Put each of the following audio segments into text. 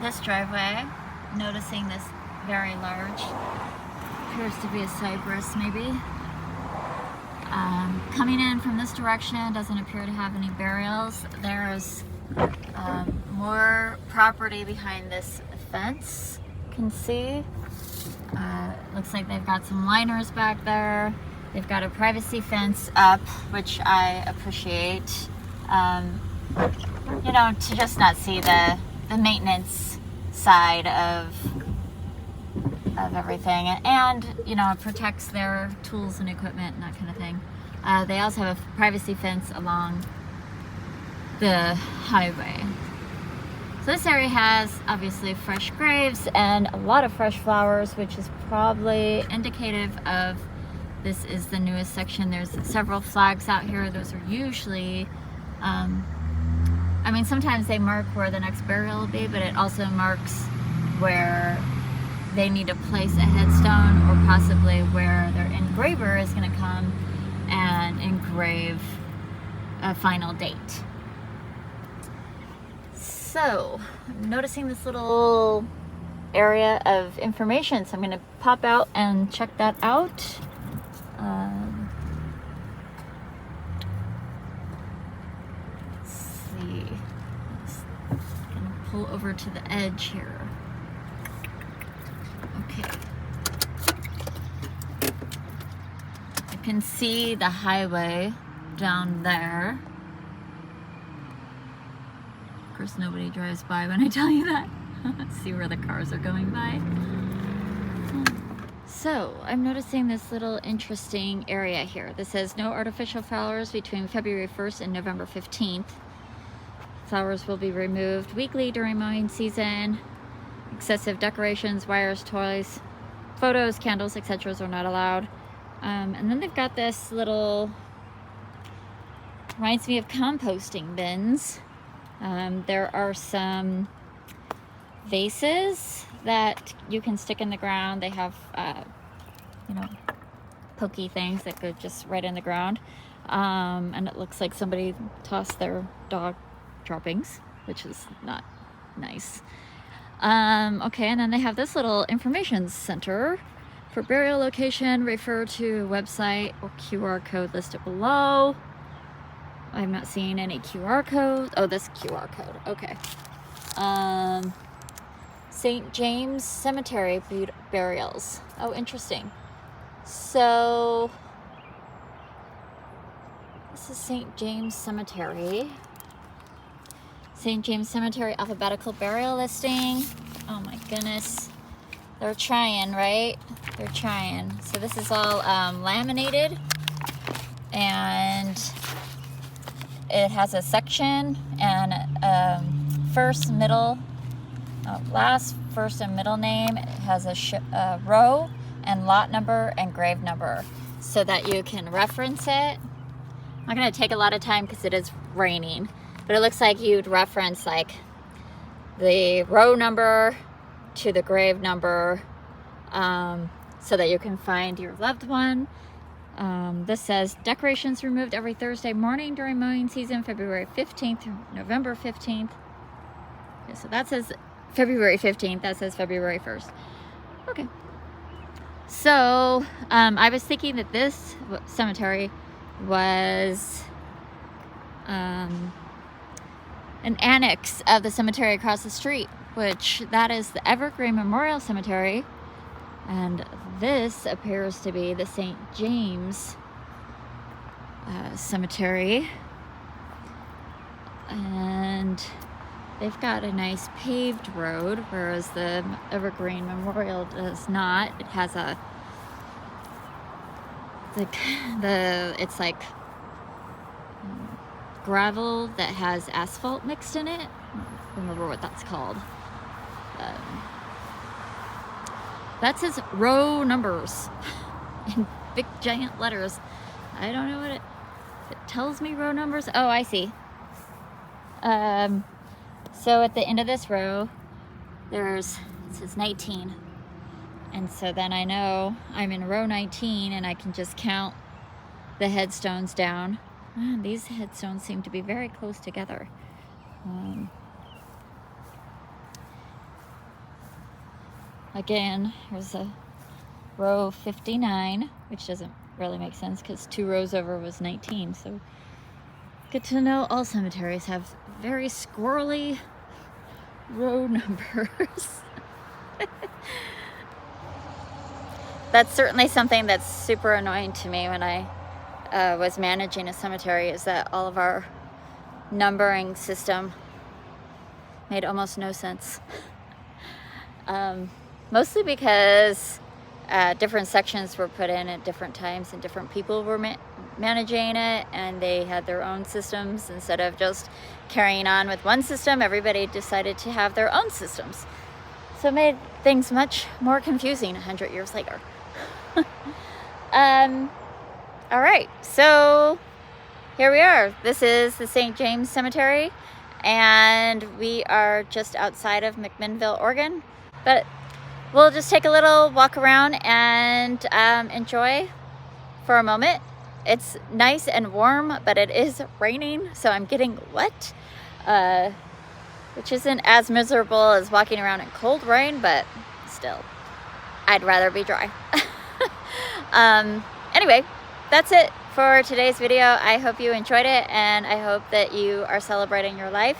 this driveway, noticing this very large, appears to be a cypress maybe. Coming in from this direction, doesn't appear to have any burials. There's more property behind this fence, you can see. Looks like they've got some liners back there. They've got a privacy fence up, which I appreciate. You know, to just not see the maintenance side of everything, and you know, it protects their tools and equipment and that kind of thing. They also have a privacy fence along the highway. So this area has obviously fresh graves and a lot of fresh flowers, which is probably indicative of this is the newest section. There's several flags out here. Those are usually, I mean, sometimes they mark where the next burial will be, but it also marks where they need to place a headstone, or possibly where their engraver is going to come and engrave a final date. So, I'm noticing this little area of information, so I'm going to pop out and check that out. Let's see. I'm going to pull over to the edge here. Okay. I can see the highway down there. Of course, nobody drives by when I tell you that. See where the cars are going by. So, I'm noticing this little interesting area here. This says no artificial flowers between February 1st and November 15th. Flowers will be removed weekly during mowing season. Excessive decorations, wires, toys, photos, candles, etc. are not allowed. And then they've got this little, reminds me of composting bins. There are some vases that you can stick in the ground. They have, you know, pokey things that go just right in the ground. And it looks like somebody tossed their dog droppings, which is not nice. Okay, and then they have this little information center. For burial location, refer to website or QR code listed below. I'm not seeing any QR code. Oh, this QR code. Okay. St. James Cemetery burials. Oh, interesting. So, this is St. James Cemetery. St. James Cemetery alphabetical burial listing. Oh my goodness. They're trying, right? They're trying. So this is all laminated, and it has a section and first, middle, last, first, and middle name. It has a row and lot number and grave number so that you can reference it. I'm not going to take a lot of time because it is raining, but it looks like you'd reference like the row number to the grave number so that you can find your loved one. This says decorations removed every Thursday morning during mowing season, February 15th through November 15th. Okay, so that says February 15th, that says February 1st. Okay. So, I was thinking that this cemetery was an annex of the cemetery across the street, which that is the Evergreen Memorial Cemetery, and this appears to be the St. James Cemetery, and they've got a nice paved road, whereas the Evergreen Memorial does not. It has a it's like gravel that has asphalt mixed in it. I don't remember what that's called. That says row numbers in big giant letters. I don't know what it tells me row numbers. Oh, I see. So at the end of this row, it says 19. And so then I know I'm in row 19 and I can just count the headstones down. Man, these headstones seem to be very close together. again, there's a row 59, which doesn't really make sense because 2 rows over was 19. So good to know all cemeteries have very squirrely row numbers. That's certainly something that's super annoying to me when I was managing a cemetery, is that all of our numbering system made almost no sense. Mostly because different sections were put in at different times and different people were managing it, and they had their own systems. Instead of just carrying on with one system, everybody decided to have their own systems. So it made things much more confusing 100 years later. All right, so here we are. This is the St. James Cemetery, and we are just outside of McMinville, Oregon. But we'll just take a little walk around and enjoy for a moment. It's nice and warm, but it is raining, so I'm getting wet, which isn't as miserable as walking around in cold rain, but still, I'd rather be dry. Anyway, that's it for today's video. I hope you enjoyed it, and I hope that you are celebrating your life,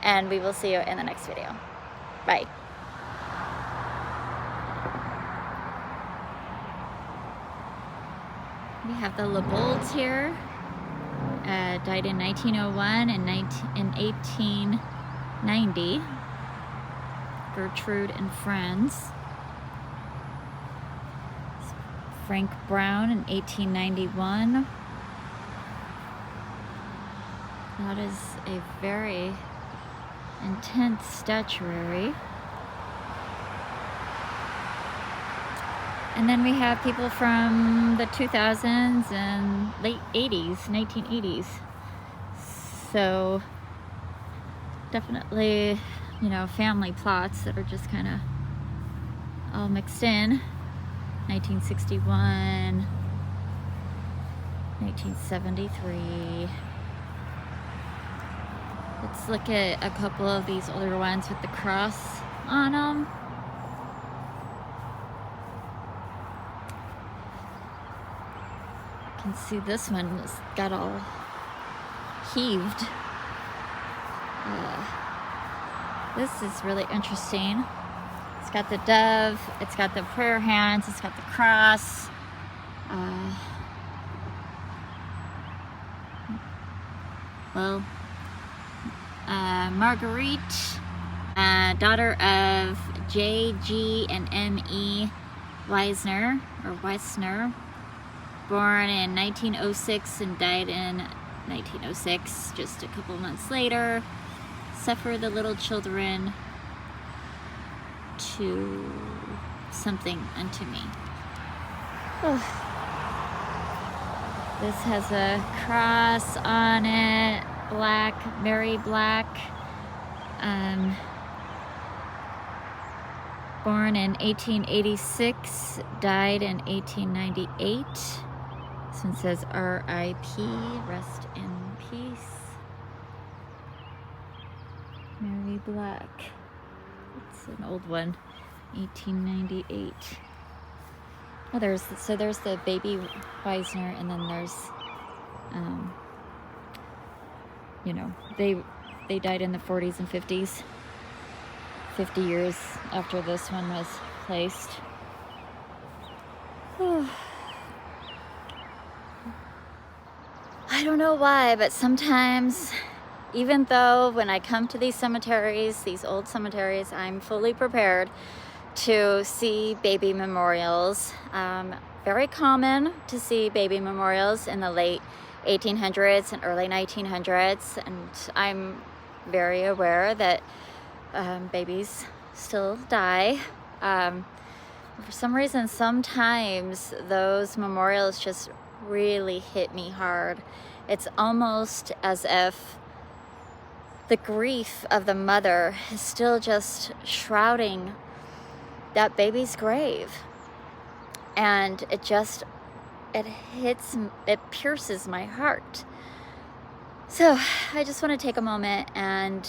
and we will see you in the next video. Bye. We have the LeBolds here, died in 1901 and 1890. Gertrude and friends. Frank Brown in 1891. That is a very intense statuary. And then we have people from the 2000s and late 80s, 1980s. So definitely, you know, family plots that are just kind of all mixed in. 1961, 1973. Let's look at a couple of these older ones with the cross on them. You can see this one got all heaved. This is really interesting. It's got the dove, it's got the prayer hands, it's got the cross. Marguerite, daughter of J.G. and M.E. Weisner, born in 1906 and died in 1906, just a couple months later. Suffer the little children to something unto me. This has a cross on it, black, very black. Born in 1886, died in 1898. This one says R.I.P., rest in peace. Mary Black. It's an old one, 1898. Oh, there's the baby Weisner, and then there's, you know, they died in the 40s and 50s, 50 years after this one was placed. I don't know why, but sometimes, even though when I come to these cemeteries, these old cemeteries, I'm fully prepared to see baby memorials. Very common to see baby memorials in the late 1800s and early 1900s, and I'm very aware that babies still die. For some reason, sometimes those memorials just really hit me hard. It's almost as if the grief of the mother is still just shrouding that baby's grave. And it pierces my heart. So I just want to take a moment and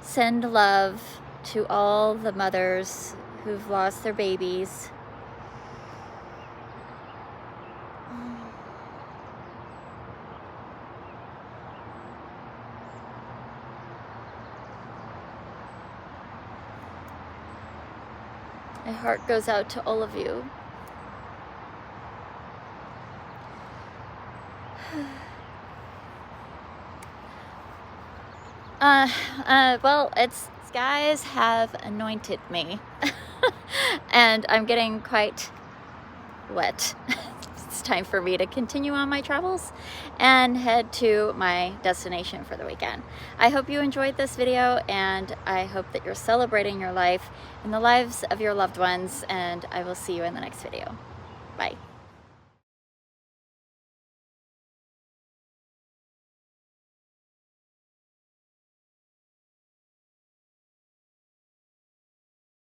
send love to all the mothers who've lost their babies. My heart goes out to all of you. Well, skies have anointed me and I'm getting quite wet. It's time for me to continue on my travels and head to my destination for the weekend. I hope you enjoyed this video, and I hope that you're celebrating your life and the lives of your loved ones, and I will see you in the next video. Bye.